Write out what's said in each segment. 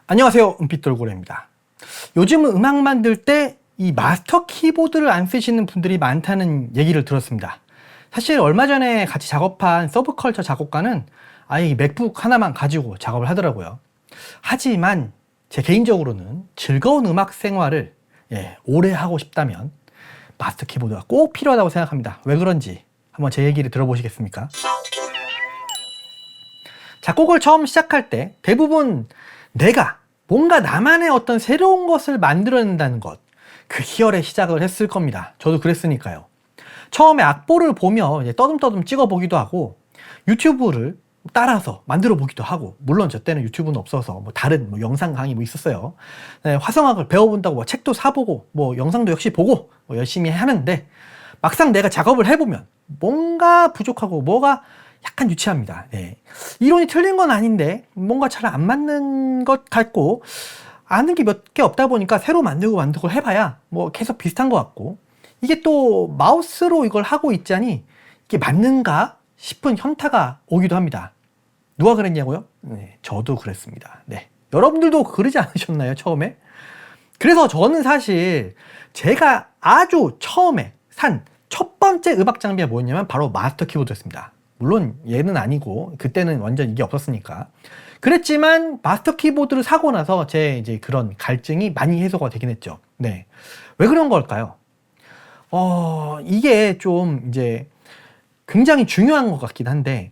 안녕하세요, 은빛돌고래입니다. 요즘은 음악 만들 때 이 마스터 키보드를 안 쓰시는 분들이 많다는 얘기를 들었습니다. 사실 얼마 전에 같이 작업한 서브컬처 작곡가는 아예 이 맥북 하나만 가지고 작업을 하더라고요. 하지만 제 개인적으로는 즐거운 음악 생활을 오래 하고 싶다면 마스터 키보드가 꼭 필요하다고 생각합니다. 왜 그런지 한번 제 얘기를 들어보시겠습니까? 작곡을 처음 시작할 때 대부분 내가 뭔가 나만의 어떤 새로운 것을 만들어낸다는 것, 그 희열의 시작을 했을 겁니다. 저도 그랬으니까요. 처음에 악보를 보며 이제 떠듬떠듬 찍어보기도 하고 유튜브를 따라서 만들어 보기도 하고, 물론 저 때는 유튜브는 없어서 다른 영상 강의 있었어요. 화성학을 배워본다고 책도 사보고 영상도 역시 보고 열심히 하는데 막상 내가 작업을 해보면 뭔가 부족하고 뭐가 약간 유치합니다. 이론이 틀린 건 아닌데 뭔가 잘 안 맞는 것 같고, 아는 게 몇 개 없다 보니까 새로 만들고 해봐야 계속 비슷한 것 같고, 이게 또 마우스로 이걸 하고 있자니 이게 맞는가 싶은 현타가 오기도 합니다. 누가 그랬냐고요? 저도 그랬습니다. 여러분들도 그러지 않으셨나요, 처음에? 그래서 저는 사실 제가 아주 처음에 산 첫 번째 음악 장비가 뭐였냐면 바로 마스터 키보드였습니다. 물론 얘는 아니고 그때는 완전 이게 없었으니까. 그랬지만 마스터 키보드를 사고 나서 제 이제 그런 갈증이 많이 해소가 되긴 했죠. 왜 그런 걸까요? 이게 좀 이제 굉장히 중요한 것 같긴 한데,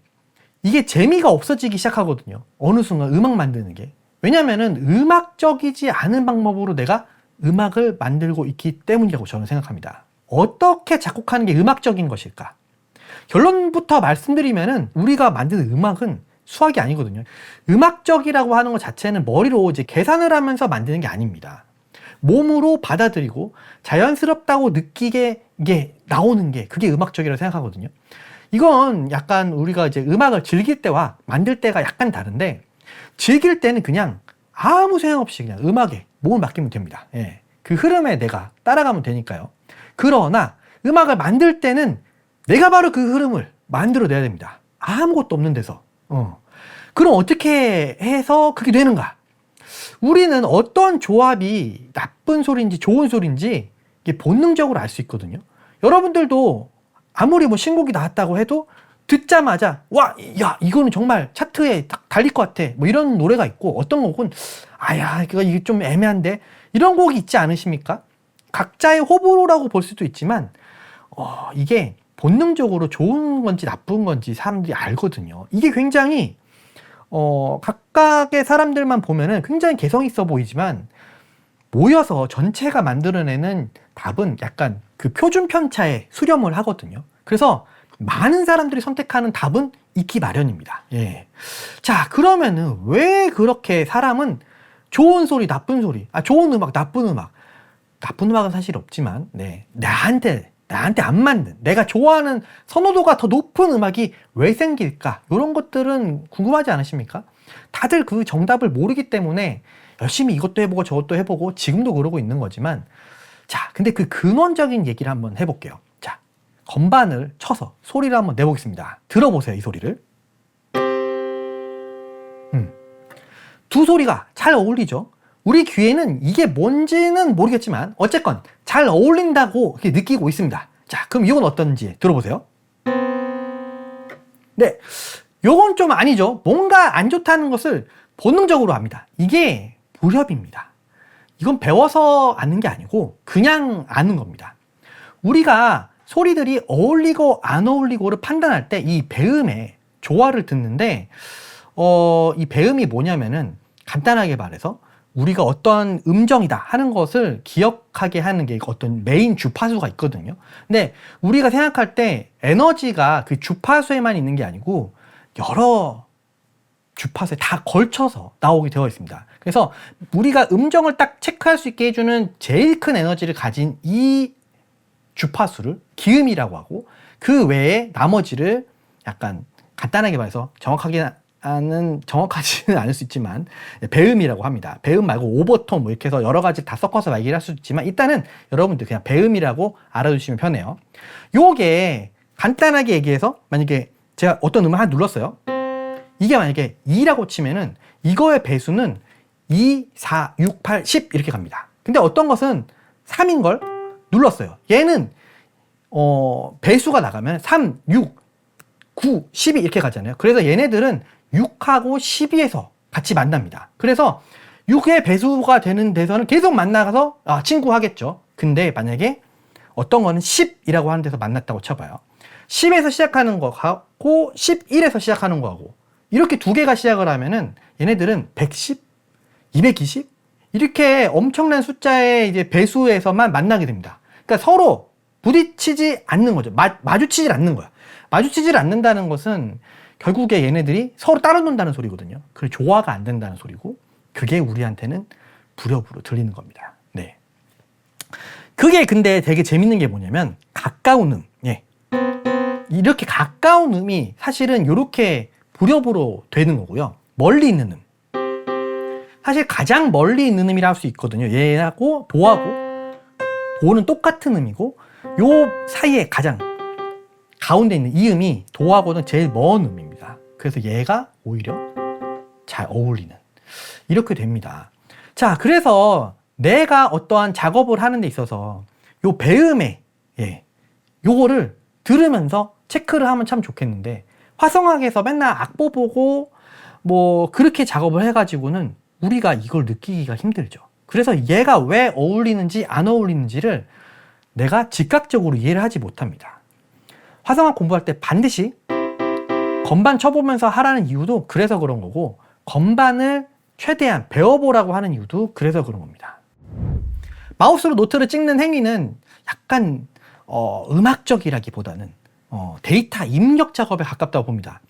이게 재미가 없어지기 시작하거든요. 어느 순간 음악 만드는 게. 왜냐면은 음악적이지 않은 방법으로 내가 음악을 만들고 있기 때문이라고 저는 생각합니다. 어떻게 작곡하는 게 음악적인 것일까? 결론부터 말씀드리면은 우리가 만드는 음악은 수학이 아니거든요. 음악적이라고 하는 것 자체는 머리로 이제 계산을 하면서 만드는 게 아닙니다. 몸으로 받아들이고 자연스럽다고 느끼게 이게 나오는 게, 그게 음악적이라고 생각하거든요. 이건 약간 우리가 이제 음악을 즐길 때와 만들 때가 약간 다른데, 즐길 때는 그냥 아무 생각 없이 그냥 음악에 몸을 맡기면 됩니다. 그 흐름에 내가 따라가면 되니까요. 그러나 음악을 만들 때는 내가 바로 그 흐름을 만들어내야 됩니다. 아무것도 없는 데서. 그럼 어떻게 해서 그게 되는가? 우리는 어떤 조합이 나쁜 소리인지 좋은 소리인지 이게 본능적으로 알 수 있거든요. 여러분들도 아무리 신곡이 나왔다고 해도 듣자마자 와, 야, 이거는 정말 차트에 딱 달릴 것 같아. 이런 노래가 있고, 어떤 곡은 아야, 이게 좀 애매한데, 이런 곡이 있지 않으십니까? 각자의 호불호라고 볼 수도 있지만 이게 본능적으로 좋은 건지 나쁜 건지 사람들이 알거든요. 이게 굉장히 각각의 사람들만 보면은 굉장히 개성 있어 보이지만 모여서 전체가 만들어내는 답은 약간 그 표준 편차에 수렴을 하거든요. 그래서 많은 사람들이 선택하는 답은 있기 마련입니다. 자, 그러면은 왜 그렇게 사람은 좋은 소리, 나쁜 소리, 좋은 음악, 나쁜 음악, 나쁜 음악은 사실 없지만 나한테 안 맞는, 내가 좋아하는 선호도가 더 높은 음악이 왜 생길까? 이런 것들은 궁금하지 않으십니까? 다들 그 정답을 모르기 때문에 열심히 이것도 해보고 저것도 해보고 지금도 그러고 있는 거지만, 자, 근데 그 근원적인 얘기를 한번 해볼게요. 자, 건반을 쳐서 소리를 한번 내보겠습니다. 들어보세요, 이 소리를. 두 소리가 잘 어울리죠? 우리 귀에는 이게 뭔지는 모르겠지만 어쨌건 잘 어울린다고 이렇게 느끼고 있습니다. 자, 그럼 이건 어떤지 들어보세요. 요건 좀 아니죠. 뭔가 안 좋다는 것을 본능적으로 합니다. 이게 무협입니다. 이건 배워서 아는 게 아니고 그냥 아는 겁니다. 우리가 소리들이 어울리고 안 어울리고를 판단할 때 이 배음의 조화를 듣는데, 이 배음이 뭐냐면은 간단하게 말해서 우리가 어떠한 음정이다 하는 것을 기억하게 하는 게 어떤 메인 주파수가 있거든요. 근데 우리가 생각할 때 에너지가 그 주파수에만 있는 게 아니고 여러 주파수에 다 걸쳐서 나오게 되어 있습니다. 그래서 우리가 음정을 딱 체크할 수 있게 해주는 제일 큰 에너지를 가진 이 주파수를 기음이라고 하고, 그 외에 나머지를 약간 간단하게 말해서 정확하지는 않을 수 있지만 배음이라고 합니다. 배음 말고 오버톤 이렇게 해서 여러 가지 다 섞어서 얘기를 할 수 있지만 일단은 여러분들 그냥 배음이라고 알아두시면 편해요. 요게 간단하게 얘기해서 만약에 제가 어떤 음을 하나 눌렀어요. 이게 만약에 2라고 치면은 이거의 배수는 2, 4, 6, 8, 10 이렇게 갑니다. 근데 어떤 것은 3인 걸 눌렀어요. 얘는 배수가 나가면 3, 6, 9, 12 이렇게 가잖아요. 그래서 얘네들은 6하고 12에서 같이 만납니다. 그래서 6의 배수가 되는 데서는 계속 만나서 친구 하겠죠. 근데 만약에 어떤 거는 10이라고 하는 데서 만났다고 쳐봐요. 10에서 시작하는 거하고 11에서 시작하는 거하고 이렇게 두 개가 시작을 하면은 얘네들은 110, 220 이렇게 엄청난 숫자의 이제 배수에서만 만나게 됩니다. 그러니까 서로 부딪히지 않는 거죠. 마주치질 않는 거야. 마주치질 않는다는 것은 결국에 얘네들이 서로 따로 논다는 소리거든요. 그 조화가 안 된다는 소리고 그게 우리한테는 불협으로 들리는 겁니다. 네. 그게 근데 되게 재밌는 게 뭐냐면 가까운 음. 예. 이렇게 가까운 음이 사실은 이렇게 불협으로 되는 거고요. 멀리 있는 음. 사실 가장 멀리 있는 음이라 할 수 있거든요. 얘하고 도는 똑같은 음이고 요 사이에 가장 가운데 있는 이 음이 도하고는 제일 먼 음입니다. 그래서 얘가 오히려 잘 어울리는 이렇게 됩니다. 자, 그래서 내가 어떠한 작업을 하는 데 있어서 요 배음에 요거를 들으면서 체크를 하면 참 좋겠는데 화성학에서 맨날 악보 보고 뭐 그렇게 작업을 해가지고는 우리가 이걸 느끼기가 힘들죠. 그래서 얘가 왜 어울리는지 안 어울리는지를 내가 즉각적으로 이해를 하지 못합니다. 화성학 공부할 때 반드시 건반 쳐보면서 하라는 이유도 그래서 그런 거고 건반을 최대한 배워보라고 하는 이유도 그래서 그런 겁니다. 마우스로 노트를 찍는 행위는 약간 음악적이라기보다는 데이터 입력 작업에 가깝다고 봅니다.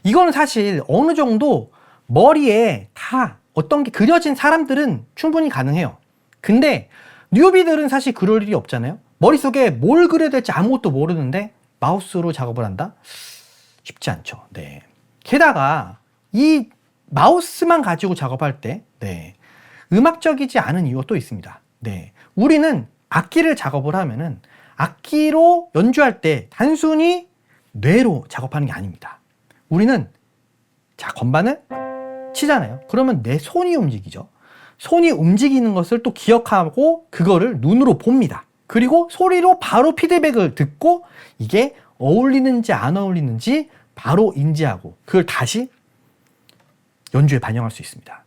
이거는 사실 어느 정도 머리에 다 어떤 게 그려진 사람들은 충분히 가능해요. 근데 뉴비들은 사실 그럴 일이 없잖아요. 머릿속에 뭘 그려야 될지 아무것도 모르는데 마우스로 작업을 한다? 쉽지 않죠. 네. 게다가 이 마우스만 가지고 작업할 때 음악적이지 않은 이유가 또 있습니다. 네. 우리는 악기를 작업을 하면은 악기로 연주할 때 단순히 뇌로 작업하는 게 아닙니다. 우리는 건반을 치잖아요. 그러면 내 손이 움직이죠. 손이 움직이는 것을 또 기억하고 그거를 눈으로 봅니다. 그리고 소리로 바로 피드백을 듣고 이게 어울리는지 안 어울리는지 바로 인지하고 그걸 다시 연주에 반영할 수 있습니다.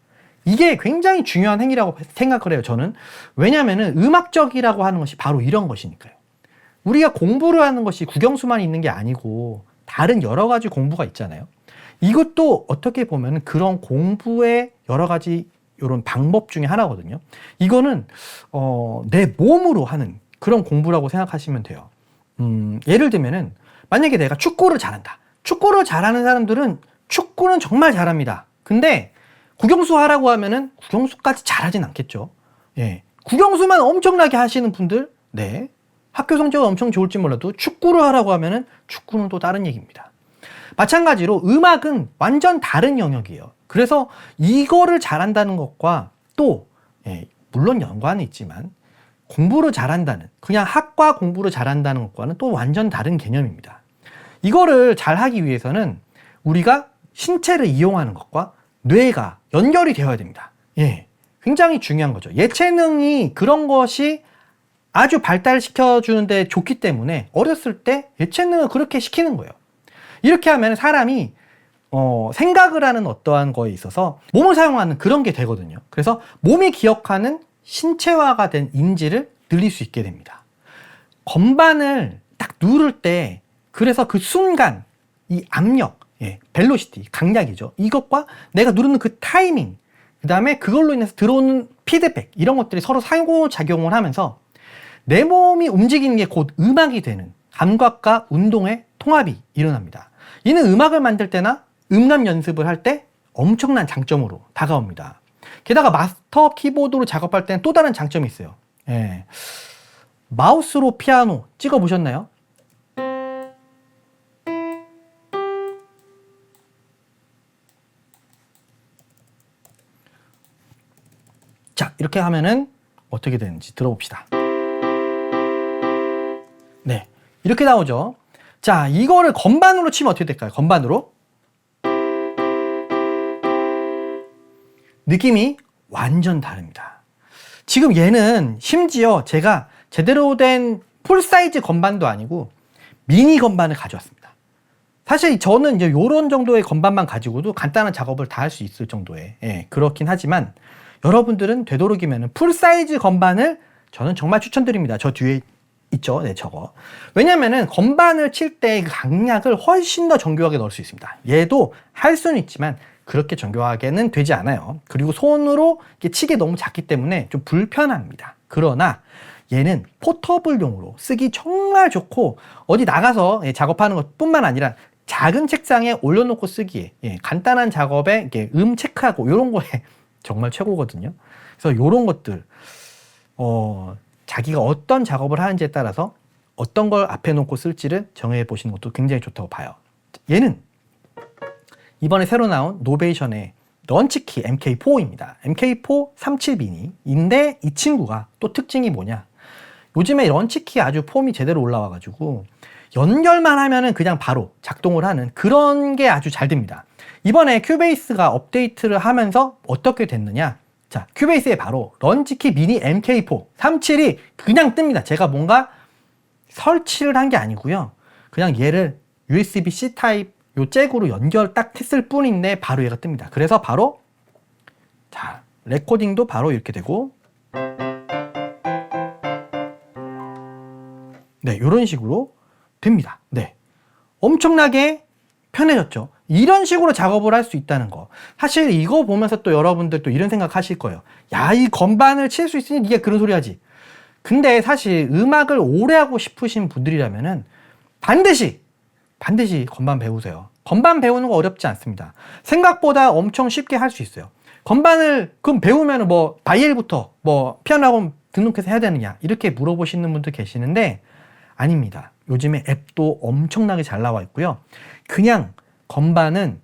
이게 굉장히 중요한 행위라고 생각을 해요, 저는. 왜냐면은 음악적이라고 하는 것이 바로 이런 것이니까요. 우리가 공부를 하는 것이 국영수만 있는 게 아니고 다른 여러 가지 공부가 있잖아요. 이것도 어떻게 보면 그런 공부의 여러 가지 이런 방법 중에 하나거든요. 이거는 내 몸으로 하는 그런 공부라고 생각하시면 돼요. 예를 들면은 만약에 내가 축구를 잘한다. 축구를 잘하는 사람들은 축구는 정말 잘합니다. 근데 국영수 하라고 하면은 국영수까지 잘하진 않겠죠. 예. 국영수만 엄청나게 하시는 분들, 학교 성적은 엄청 좋을지 몰라도 축구를 하라고 하면은 축구는 또 다른 얘기입니다. 마찬가지로 음악은 완전 다른 영역이에요. 그래서 이거를 잘한다는 것과 또 물론 연관은 있지만 공부를 잘한다는 그냥 학과 공부를 잘한다는 것과는 또 완전 다른 개념입니다. 이거를 잘하기 위해서는 우리가 신체를 이용하는 것과 뇌가 연결이 되어야 됩니다. 굉장히 중요한 거죠. 예체능이 그런 것이 아주 발달시켜 주는데 좋기 때문에 어렸을 때 예체능을 그렇게 시키는 거예요. 이렇게 하면 사람이 생각을 하는 어떠한 거에 있어서 몸을 사용하는 그런 게 되거든요. 그래서 몸이 기억하는 신체화가 된 인지를 늘릴 수 있게 됩니다. 건반을 딱 누를 때 그래서 그 순간 이 압력, 벨로시티, 강약이죠. 이것과 내가 누르는 그 타이밍, 그 다음에 그걸로 인해서 들어오는 피드백 이런 것들이 서로 상호작용을 하면서 내 몸이 움직이는 게 곧 음악이 되는 감각과 운동의 통합이 일어납니다. 이는 음악을 만들 때나 음감 연습을 할 때 엄청난 장점으로 다가옵니다. 게다가 마스터 키보드로 작업할 때는 또 다른 장점이 있어요. 마우스로 피아노 찍어 보셨나요? 자, 이렇게 하면은 어떻게 되는지 들어봅시다. 이렇게 나오죠. 자, 이거를 건반으로 치면 어떻게 될까요? 건반으로 느낌이 완전 다릅니다. 지금 얘는 심지어 제가 제대로 된 풀사이즈 건반도 아니고 미니 건반을 가져왔습니다. 사실 저는 이제 요런 정도의 건반만 가지고도 간단한 작업을 다 할 수 있을 정도의, 예, 그렇긴 하지만 여러분들은 되도록이면 풀사이즈 건반을 저는 정말 추천드립니다. 저 뒤에 있죠? 네, 저거. 왜냐면은 건반을 칠 때 그 강약을 훨씬 더 정교하게 넣을 수 있습니다. 얘도 할 수는 있지만 그렇게 정교하게는 되지 않아요. 그리고 손으로 이렇게 치기 너무 작기 때문에 좀 불편합니다. 그러나 얘는 포터블용으로 쓰기 정말 좋고 어디 나가서 작업하는 것뿐만 아니라 작은 책상에 올려놓고 쓰기에, 간단한 작업에 이렇게 체크하고 이런 거에 정말 최고거든요. 그래서 이런 것들 자기가 어떤 작업을 하는지에 따라서 어떤 걸 앞에 놓고 쓸지를 정해 보시는 것도 굉장히 좋다고 봐요. 얘는 이번에 새로 나온 노베이션의 런치키 MK4입니다. MK4 37미니인데 이 친구가 또 특징이 뭐냐? 요즘에 런치키 아주 폼이 제대로 올라와가지고 연결만 하면은 그냥 바로 작동을 하는 그런 게 아주 잘 됩니다. 이번에 큐베이스가 업데이트를 하면서 어떻게 됐느냐? 자, 큐베이스에 바로 런치키 미니 MK4 37이 그냥 뜹니다. 제가 뭔가 설치를 한 게 아니고요. 그냥 얘를 USB-C 타입 요 잭으로 연결 딱 했을 뿐인데 바로 얘가 뜹니다. 그래서 바로 자, 레코딩도 바로 이렇게 되고 네, 이런 식으로 됩니다. 네, 엄청나게 편해졌죠. 이런 식으로 작업을 할 수 있다는 거. 사실 이거 보면서 또 여러분들 또 이런 생각 하실 거예요. 야, 이 건반을 칠 수 있으니 네가 그런 소리 하지. 근데 사실 음악을 오래 하고 싶으신 분들이라면은 반드시 건반 배우세요. 건반 배우는 거 어렵지 않습니다. 생각보다 엄청 쉽게 할 수 있어요. 건반을 그럼 배우면 뭐 바이엘부터 뭐 피아노 학원 등록해서 해야 되느냐 이렇게 물어보시는 분들 계시는데 아닙니다. 요즘에 앱도 엄청나게 잘 나와 있고요. 그냥 건반은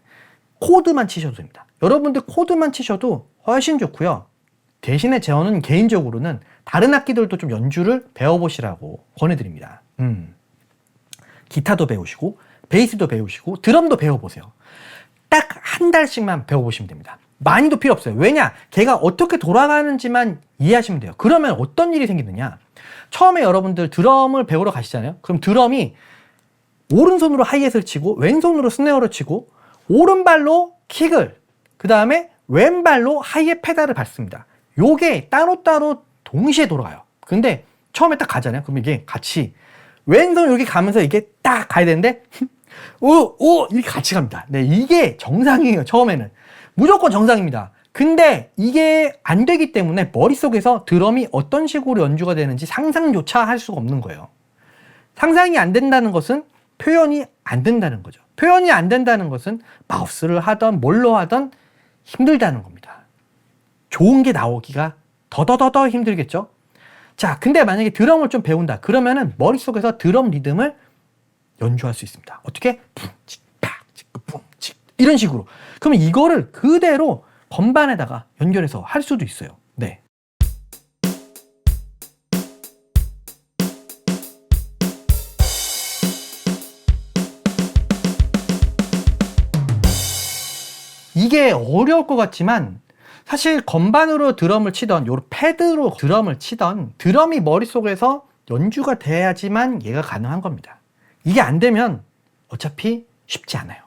코드만 치셔도 됩니다. 여러분들 코드만 치셔도 훨씬 좋고요. 대신에 저는 개인적으로는 다른 악기들도 좀 연주를 배워보시라고 권해드립니다. 기타도 배우시고 베이스도 배우시고 드럼도 배워보세요. 딱 한 달씩만 배워보시면 됩니다. 많이도 필요 없어요. 왜냐? 걔가 어떻게 돌아가는지만 이해하시면 돼요. 그러면 어떤 일이 생기느냐? 처음에 여러분들 드럼을 배우러 가시잖아요. 그럼 드럼이 오른손으로 하이햇을 치고 왼손으로 스네어를 치고 오른발로 킥을 그 다음에 왼발로 하이햇 페달을 밟습니다. 요게 따로따로 동시에 돌아가요. 근데 처음에 딱 가잖아요. 그럼 이게 같이 왼손 여기 가면서 이게 딱 가야 되는데 오 이렇게 같이 갑니다. 네, 이게 정상이에요. 처음에는 무조건 정상입니다. 근데 이게 안 되기 때문에 머릿속에서 드럼이 어떤 식으로 연주가 되는지 상상조차 할 수가 없는 거예요. 상상이 안 된다는 것은 표현이 안 된다는 거죠. 표현이 안 된다는 것은 마우스를 하던 뭘로 하던 힘들다는 겁니다. 좋은 게 나오기가 더더더더 힘들겠죠. 자, 근데 만약에 드럼을 좀 배운다 그러면은 머릿속에서 드럼 리듬을 연주할 수 있습니다. 어떻게? 붕치 팍치 붕치 이런 식으로. 그러면 이거를 그대로 건반에다가 연결해서 할 수도 있어요. 네. 이게 어려울 것 같지만 사실 건반으로 드럼을 치던 요 패드로 드럼을 치던 드럼이 머릿속에서 연주가 돼야지만 얘가 가능한 겁니다. 이게 안 되면 어차피 쉽지 않아요.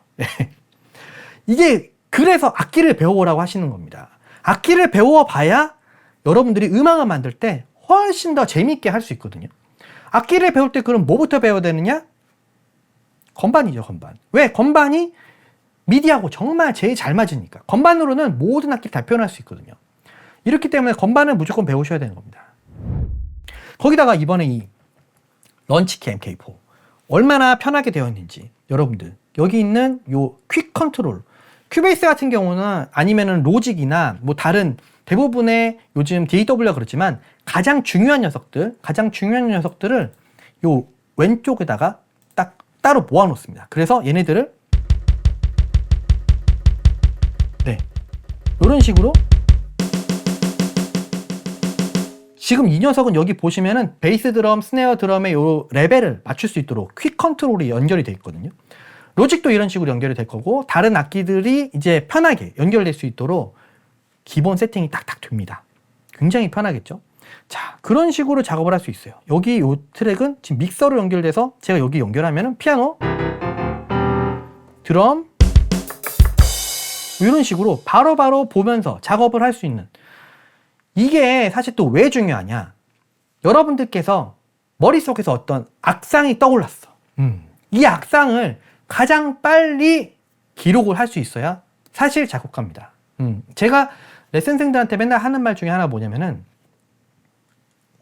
이게 그래서 악기를 배워보라고 하시는 겁니다. 악기를 배워봐야 여러분들이 음악을 만들 때 훨씬 더 재밌게 할 수 있거든요. 악기를 배울 때 그럼 뭐부터 배워야 되느냐? 건반이죠, 건반. 왜? 건반이 미디하고 정말 제일 잘 맞으니까. 건반으로는 모든 악기를 다 표현할 수 있거든요. 이렇기 때문에 건반을 무조건 배우셔야 되는 겁니다. 거기다가 이번에 이 런치키 MK4 얼마나 편하게 되어 있는지 여러분들 여기 있는 요 퀵 컨트롤 큐베이스 같은 경우는 아니면은 로직이나 뭐 다른 대부분의 요즘 DAW가 그렇지만 가장 중요한 녀석들을 요 왼쪽에다가 딱 따로 모아 놓습니다. 그래서 얘네들을 네, 이런 식으로 지금 이 녀석은 여기 보시면은 베이스 드럼, 스네어 드럼의 요 레벨을 맞출 수 있도록 퀵 컨트롤이 연결이 되어 있거든요. 로직도 이런 식으로 연결이 될 거고 다른 악기들이 이제 편하게 연결될 수 있도록 기본 세팅이 딱딱 됩니다. 굉장히 편하겠죠? 자, 그런 식으로 작업을 할 수 있어요. 여기 이 트랙은 지금 믹서로 연결돼서 제가 여기 연결하면은 피아노, 드럼, 이런 식으로 바로바로 보면서 작업을 할 수 있는, 이게 사실 또 왜 중요하냐, 여러분들께서 머릿속에서 어떤 악상이 떠올랐어. 이 악상을 가장 빨리 기록을 할 수 있어야 사실 작곡가입니다. 제가 레슨생들한테 맨날 하는 말 중에 하나 뭐냐면은,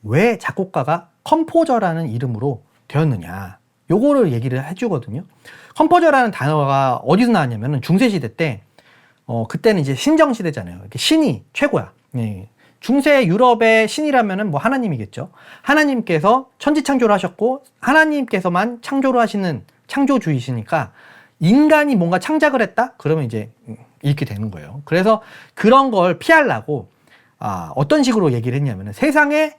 왜 작곡가가 컴포저라는 이름으로 되었느냐, 요거를 얘기를 해주거든요. 컴포저라는 단어가 어디서 나왔냐면은 중세시대 때, 그때는 이제 신정시대잖아요. 신이 최고야. 예. 중세 유럽의 신이라면은 뭐 하나님이겠죠. 하나님께서 천지창조를 하셨고 하나님께서만 창조를 하시는 창조주이시니까, 인간이 뭔가 창작을 했다? 그러면 이제 이렇게 되는 거예요. 그래서 그런 걸 피하려고 어떤 식으로 얘기를 했냐면은, 세상에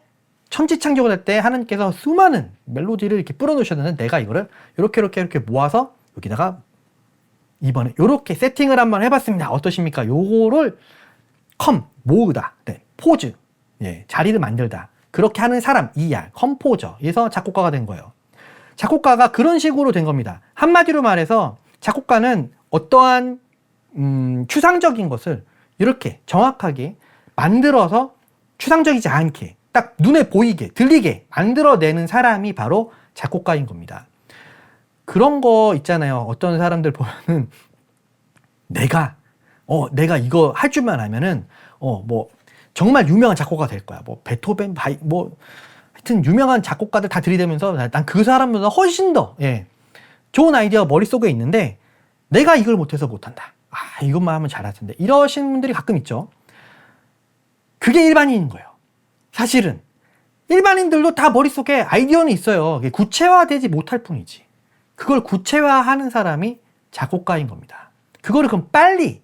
천지창조가 될 때 하나님께서 수많은 멜로디를 이렇게 뿌려놓으셨는데, 내가 이거를 이렇게 모아서 여기다가 이번에 이렇게 세팅을 한번 해봤습니다. 어떠십니까? 요거를 모으다, 네, 포즈, 예, 자리를 만들다, 그렇게 하는 사람, ER, 컴포저에서 작곡가가 된 거예요. 작곡가가 그런 식으로 된 겁니다. 한마디로 말해서 작곡가는 어떠한 추상적인 것을 이렇게 정확하게 만들어서 추상적이지 않게 딱 눈에 보이게 들리게 만들어내는 사람이 바로 작곡가인 겁니다. 그런 거 있잖아요. 어떤 사람들 보면은 내가 이거 할 줄만 알면은 뭐 정말 유명한 작곡가 될 거야. 뭐 베토벤, 하여튼 유명한 작곡가들 다 들이대면서 난 그 사람보다 훨씬 더 좋은 아이디어가 머릿속에 있는데 내가 이걸 못해서 못한다. 이것만 하면 잘할 텐데. 이러신 분들이 가끔 있죠. 그게 일반인인 거예요. 사실은 일반인들도 다 머릿속에 아이디어는 있어요. 구체화되지 못할 뿐이지. 그걸 구체화하는 사람이 작곡가인 겁니다. 그거를 그럼 빨리,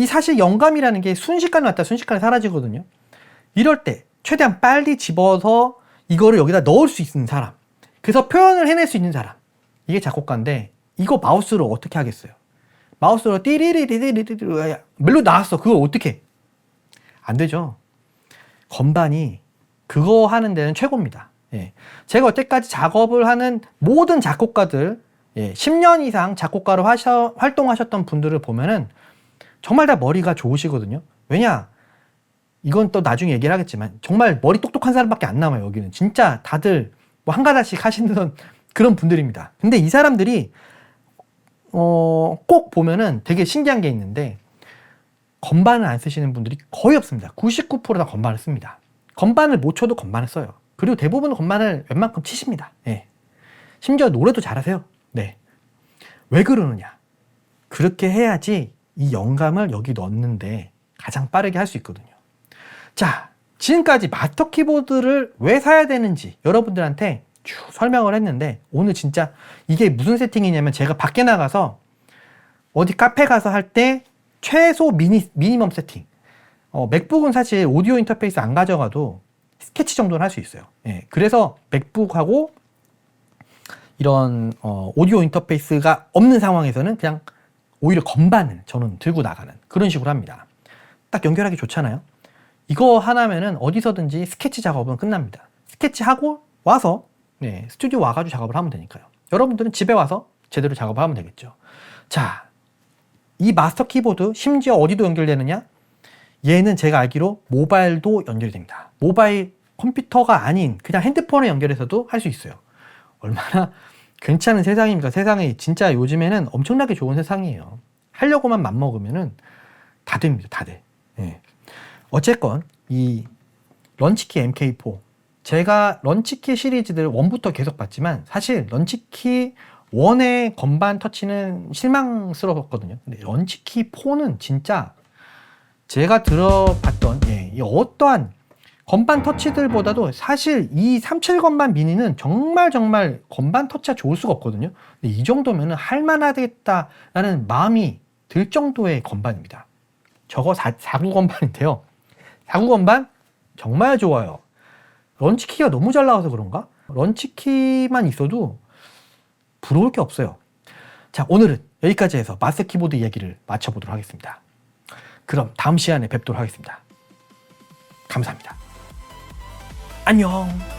사실 영감이라는 게 순식간에 왔다 순식간에 사라지거든요. 이럴 때 최대한 빨리 집어서 이거를 여기다 넣을 수 있는 사람, 그래서 표현을 해낼 수 있는 사람, 이게 작곡가인데, 이거 마우스로 어떻게 하겠어요? 마우스로 띠리리리리리리 멜로디 나왔어. 그걸 어떻게? 안 되죠. 건반이 그거 하는 데는 최고입니다. 제가 여태까지 작업을 하는 모든 작곡가들, 10년 이상 작곡가로 활동하셨던 분들을 보면은 정말 다 머리가 좋으시거든요. 왜냐? 이건 또 나중에 얘기를 하겠지만 정말 머리 똑똑한 사람밖에 안 남아요. 여기는 진짜 다들 뭐 한 가닥씩 하시는 그런 분들입니다. 근데 이 사람들이 꼭 보면은 되게 신기한 게 있는데, 건반을 안 쓰시는 분들이 거의 없습니다. 99%다 건반을 씁니다. 건반을 못 쳐도 건반을 써요. 그리고 대부분 건반을 웬만큼 치십니다. 심지어 노래도 잘하세요. 네. 왜 그러느냐? 그렇게 해야지 이 영감을 여기 넣는데 가장 빠르게 할 수 있거든요. 자, 지금까지 마스터 키보드를 왜 사야 되는지 여러분들한테 쭉 설명을 했는데, 오늘 진짜 이게 무슨 세팅이냐면, 제가 밖에 나가서 어디 카페 가서 할 때 최소 미니멈 세팅, 맥북은 사실 오디오 인터페이스 안 가져가도 스케치 정도는 할 수 있어요. 그래서 맥북하고 이런 오디오 인터페이스가 없는 상황에서는 그냥 오히려 건반을 저는 들고 나가는 그런 식으로 합니다. 딱 연결하기 좋잖아요. 이거 하나면은 어디서든지 스케치 작업은 끝납니다. 스케치하고 와서 스튜디오 와가지고 작업을 하면 되니까요. 여러분들은 집에 와서 제대로 작업을 하면 되겠죠. 자, 이 마스터 키보드 심지어 어디도 연결되느냐? 얘는 제가 알기로 모바일도 연결이 됩니다. 모바일 컴퓨터가 아닌 그냥 핸드폰에 연결해서도 할 수 있어요. 얼마나 괜찮은 세상입니까? 세상이 진짜 요즘에는 엄청나게 좋은 세상이에요. 하려고만 맘먹으면은 다 됩니다. 다 돼. 어쨌건 이 런치키 MK4, 제가 런치키 시리즈들 1부터 계속 봤지만 사실 런치키 1의 건반 터치는 실망스러웠거든요. 근데 런치키 4는 진짜 제가 들어봤던 이 어떠한 건반 터치들보다도 사실 이 37 건반 미니는 정말 건반 터치가 좋을 수가 없거든요. 근데 이 정도면 할만하겠다라는 마음이 들 정도의 건반입니다. 저거 49 건반인데요. 49 건반 정말 좋아요. 런치키가 너무 잘 나와서 그런가? 런치키만 있어도 부러울 게 없어요. 자, 오늘은 여기까지 해서 마스터 키보드 이야기를 마쳐보도록 하겠습니다. 그럼 다음 시간에 뵙도록 하겠습니다. 감사합니다. 안녕.